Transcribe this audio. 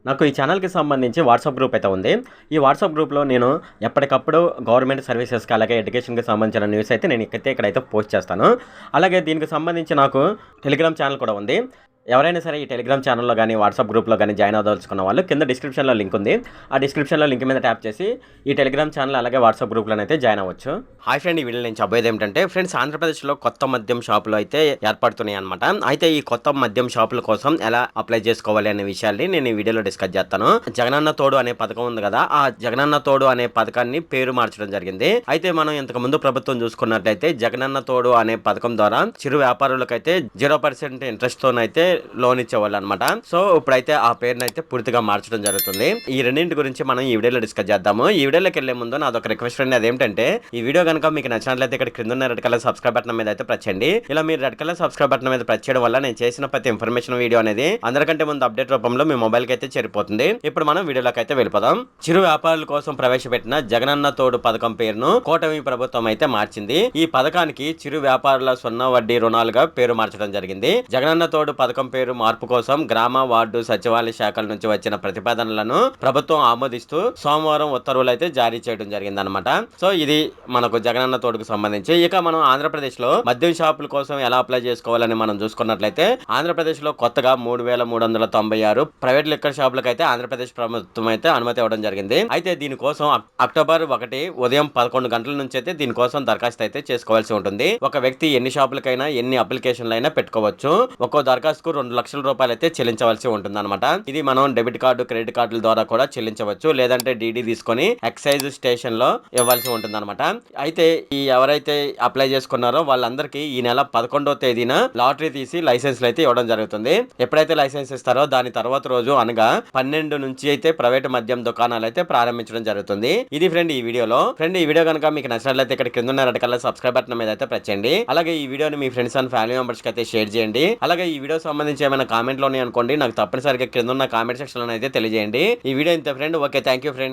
నాకు ఈ ఛానల్‌కి సంబంధించి వాట్సాప్ గ్రూప్ అయితే ఉంది. ఈ వాట్సాప్ గ్రూప్‌లో నేను ఎప్పటికప్పుడు గవర్నమెంట్ సర్వీసెస్‌కి అలాగే ఎడ్యుకేషన్‌కి సంబంధించిన న్యూస్ అయితే నేను ఇక్కడైతే పోస్ట్ చేస్తాను. అలాగే దీనికి సంబంధించి నాకు టెలిగ్రామ్ ఛానల్ కూడా ఉంది. ఎవరైనా సరే ఈ టెలిగ్రామ్ ఛానల్‌లో గాని, వాట్సాప్ గ్రూప్‌లో గాని జాయిన్ అవ్వదలుచుకున్న వాళ్ళు కింద డిస్క్రిప్షన్‌లో లింక్ ఉంది. ఆ డిస్క్రిప్షన్‌లో లింక్ మీద ట్యాప్ చేసి ఈ టెలిగ్రామ్ ఛానల్ అలాగే వాట్సాప్ గ్రూప్‌లోనైతే జాయిన్ అవ్వచ్చు. హాయ్ ఫ్రెండ్, ఈ వీడియోలో నేను చెప్పబోయేది ఏమిటంటే ఫ్రెండ్స్, ఆంధ్రప్రదేశ్‌లో కొత్త మద్యం షాపులు అయితే ఏర్పడుతున్నాయి అన్నమాట. అయితే ఈ కొత్త మద్యం షాపుల కోసం ఎలా అప్లై చేసుకోవాలి అనే విషయాన్ని నేను ఈ వీడియోలో డిస్కస్ చేస్తాను. జగనన్న తోడు అనే పథకం ఉంది కదా, ఆ జగనన్న తోడు అనే పథకాన్ని పేరు మార్చడం జరిగింది. అయితే మనం ఇంతకు ముందు ప్రభుత్వం చూసుకున్నట్లయితే జగనన్న తోడు అనే పథకం ద్వారా చిరు వ్యాపారులకైతే 0% ఇంట్రెస్ట్ తోనైతే లోన్ ఇచ్చేవాళ్ళు అనమాట. సో ఇప్పుడైతే ఆ పేరుని అయితే పూర్తిగా మార్చడం జరుగుతుంది. ఈ రెండింటి గురించి మనం ఈ వీడియోలో డిస్కస్ చేద్దాము. ఈ వీడియోలోకి వెళ్లే ముందు నాదొక రిక్వెస్ట్ అండి. అదేంటంటే ఈ వీడియో కనుక మీకు నచ్చినట్లయితే ఇక్కడ కింద ఉన్న రెడ్ కలర్ సబ్స్క్రైబ్ బటన్ మీద అయితే ప్రెస్ చేయండి. ఇలా మీరు రెడ్ కలర్ సబ్స్క్రైబ్ బటన్ మీద ప్రెస్ చేయడం వల్ల నేను చేసిన ప్రతి ఇన్ఫర్మేషన్ వీడియో అనేది అందరికంటే ముందు అప్డేట్ రూపంలో మీ మొబైల్ కి అయితే చేరిపోతుంది. ఇప్పుడు మనం వీడియోలోకి అయితే వెళ్ళిపోదాం. చిరు వ్యాపారుల కోసం ప్రవేశపెట్టిన జగనన్న తోడు పథకం పేరును కూటమి ప్రభుత్వం అయితే మార్చింది. ఈ పథకానికి చిరు వ్యాపారుల 0 వడ్డీ రుణాలుగా పేరు మార్చడం జరిగింది. జగనన్న తోడు పథకం పేరు మార్పు కోసం గ్రామ వార్డు సచివాలయ శాఖల నుంచి వచ్చిన ప్రతిపాదనలను ప్రభుత్వం ఆమోదిస్తూ సోమవారం ఉత్తర్వులు అయితే జారీ చేయడం జరిగింది అనమాట. సో ఇది మనకు జగనన్న తోడుకు సంబంధించి. ఇక మనం ఆంధ్రప్రదేశ్ లో మద్యం షాపుల కోసం ఎలా అప్లై చేసుకోవాలని మనం చూసుకున్నట్లయితే ఆంధ్రప్రదేశ్ లో కొత్తగా 3396 ప్రైవేట్ లిక్కర్ షాపులకు అయితే ఆంధ్రప్రదేశ్ ప్రభుత్వం అయితే అనుమతి ఇవ్వడం జరిగింది. అయితే దీనికోసం అక్టోబర్ 1 ఉదయం 11 గంటల నుంచి అయితే దీనికోసం దరఖాస్తు అయితే చేసుకోవాల్సి ఉంటుంది. ఒక వ్యక్తి ఎన్ని షాపులకైనా ఎన్ని అప్లికేషన్లు అయినా పెట్టుకోవచ్చు. ఒక్కో దరఖాస్తుకు 2 లక్షల రూపాయలు అయితే చెల్లించవలసి ఉంటుంది అనమాట. ఇది మనం డెబిట్ కార్డు క్రెడిట్ కార్డుల ద్వారా కూడా చెల్లించవచ్చు, లేదంటే డీడీ తీసుకొని ఎక్సైజ్ స్టేషన్ లో ఇవ్వాల్సి ఉంటుంది అనమాట. అయితే ఈ ఎవరైతే అప్లై చేసుకున్నారో వాళ్ళందరికీ ఈ నెల 11వ తేదీన లాటరీ తీసి లైసెన్స్లు అయితే ఇవ్వడం జరుగుతుంది. ఎప్పుడైతే లైసెన్స్ ఇస్తారో దాని తర్వాత రోజు అనగా 12 నుంచి అయితే ప్రైవేట్ మద్యం దుకాణాలు అయితే ప్రారంభించడం జరుగుతుంది. ఇది ఫ్రెండ్ ఈ వీడియోలో. ఫ్రెండ్, ఈ వీడియో కనుక మీకు నచ్చినట్లయితే ఇక్కడ కింద ఉన్న రెడ్ కలర్ సబ్స్క్రైబ్ బటన్ మీద అయితే ప్రెస్ చేయండి. అలాగే ఈ వీడియోని మీ ఫ్రెండ్స్ అండ్ ఫ్యామిలీ మెంబర్స్ కి అయితే షేర్ చేయండి. అలాగే ఈ వీడియో సంబంధించి ఏమైనా కామెంట్లు ఉన్నాయి అనుకోండి, నాకు తప్పనిసరిగా కింద ఉన్న కామెంట్ సెక్షన్ లో అయితే తెలియజేయండి. ఈ వీడియో ఇంత friend. Okay, thank you friend.